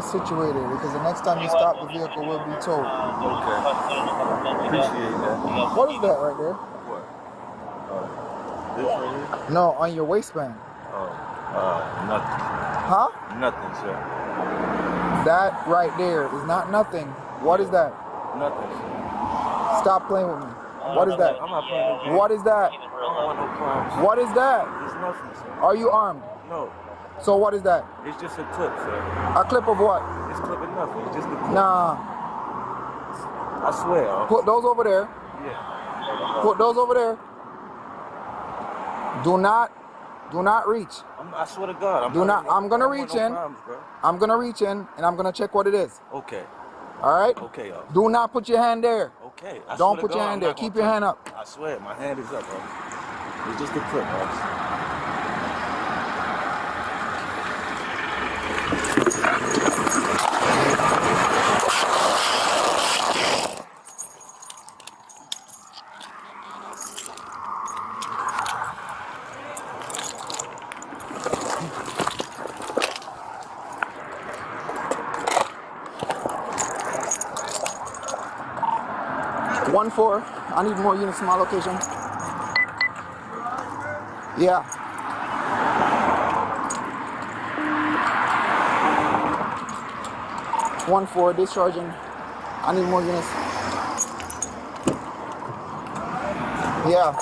this situated because the next time you stop, the vehicle will be towed. Okay. Appreciate that. What is that right there? What? This right here? No, on your waistband. Nothing. Huh? Nothing, sir. That right there is not nothing. What is that? Nothing, sir. Stop playing with me. What is that? I'm not playing no games. What is that? I don't want no crimes. What is that? It's nothing, sir. Are you armed? No. So what is that? It's just a clip, sir. A clip of what? It's clipping nothing. It's just a clip. Nah. I swear. Put those over there. Yeah. Put those over there. Do not reach. I swear to God. I'm gonna reach in. I'm gonna reach in and I'm gonna check what it is. Okay. All right? Okay, officer. Do not put your hand there. Okay. Don't put your hand there. Keep your hand up. I swear, my hand is up, officer. It's just a clip, officer. 1-4. I need more units in my location. Yeah. One 4 discharging. I need more units. Yeah.